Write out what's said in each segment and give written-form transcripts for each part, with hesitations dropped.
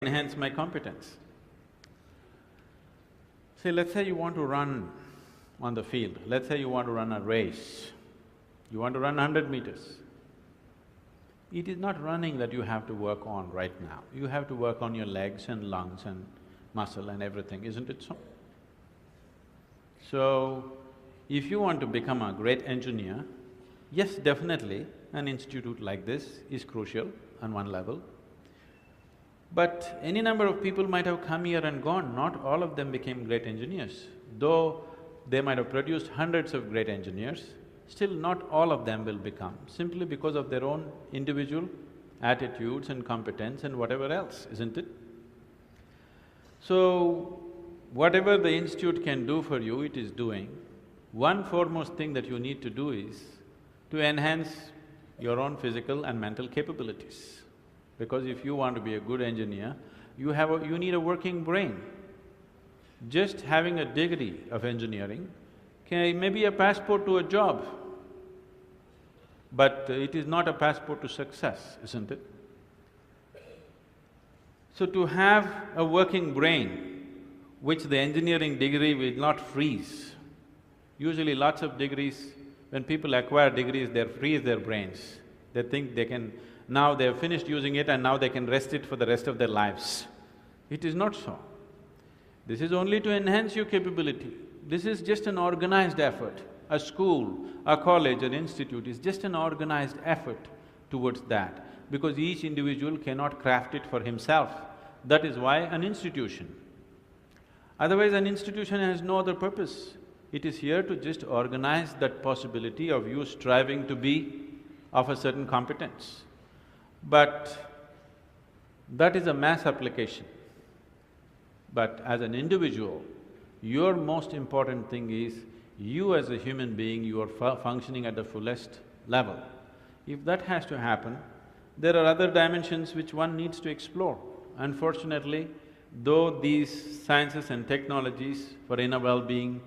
enhance my competence. See, let's say you want to run on the field, let's say you want to run a race, you want to run 100 meters. It is not running that you have to work on right now, you have to work on your legs and lungs and muscle and everything, isn't it so? So, if you want to become a great engineer, yes, definitely an institute like this is crucial on one level. But any number of people might have come here and gone, not all of them became great engineers. Though they might have produced hundreds of great engineers, still not all of them will become, simply because of their own individual attitudes and competence and whatever else, isn't it? So, whatever the institute can do for you, it is doing. One foremost thing that you need to do is to enhance your own physical and mental capabilities. Because if you want to be a good engineer, you need a working brain. Just having a degree of engineering may be a passport to a job, but it is not a passport to success, isn't it? So to have a working brain, which the engineering degree will not freeze. Usually lots of degrees, when people acquire degrees, they freeze their brains. They think they can… now they have finished using it and now they can rest it for the rest of their lives. It is not so. This is only to enhance your capability. This is just an organized effort. A school, a college, an institute is just an organized effort towards that, because each individual cannot craft it for himself. That is why an institution. Otherwise, an institution has no other purpose. It is here to just organize that possibility of you striving to be of a certain competence. But that is a mass application. But as an individual, your most important thing is you as a human being, you are functioning at the fullest level. If that has to happen, there are other dimensions which one needs to explore. Unfortunately, though these sciences and technologies for inner well-being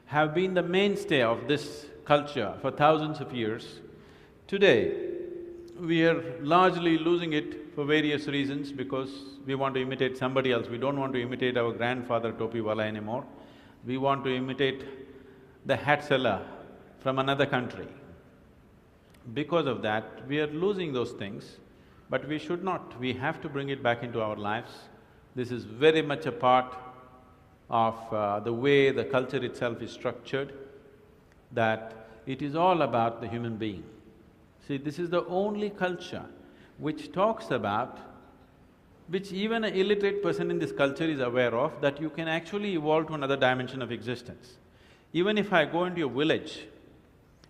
have been the mainstay of this culture for thousands of years, today we are largely losing it for various reasons, because we want to imitate somebody else. We don't want to imitate our grandfather Topi Wala anymore. We want to imitate the hat seller from another country. Because of that, we are losing those things, but we should not. We have to bring it back into our lives. This is very much a part of the way the culture itself is structured, that it is all about the human being. See, this is the only culture which talks about, which even an illiterate person in this culture is aware of, that you can actually evolve to another dimension of existence. Even if I go into a village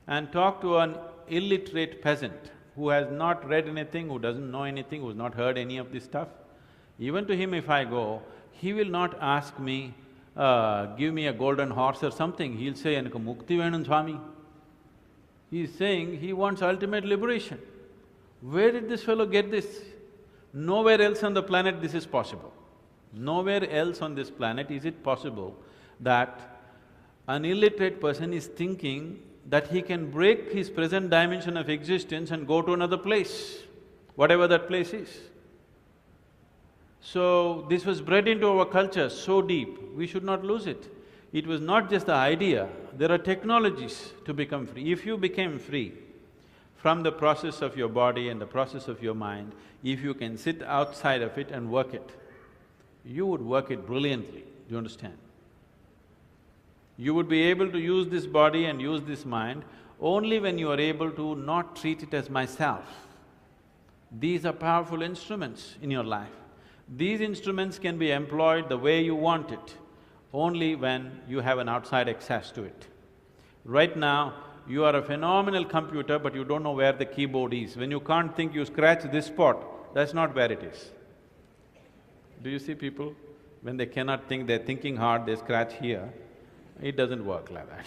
and talk to an illiterate peasant who has not read anything, who doesn't know anything, who's not heard any of this stuff, even to him if I go, he will not ask me, give me a golden horse or something, he'll say, "Enakku mukti venum Swami." He's saying he wants ultimate liberation. Where did this fellow get this? Nowhere else on the planet this is possible. Nowhere else on this planet is it possible that an illiterate person is thinking that he can break his present dimension of existence and go to another place, whatever that place is. So, this was bred into our culture so deep, we should not lose it. It was not just the idea, there are technologies to become free. If you became free from the process of your body and the process of your mind, if you can sit outside of it and work it, you would work it brilliantly, do you understand? You would be able to use this body and use this mind only when you are able to not treat it as myself. These are powerful instruments in your life. These instruments can be employed the way you want it, only when you have an outside access to it. Right now, you are a phenomenal computer, but you don't know where the keyboard is. When you can't think, you scratch this spot, that's not where it is. Do you see people, when they cannot think, they're thinking hard, they scratch here? It doesn't work like that.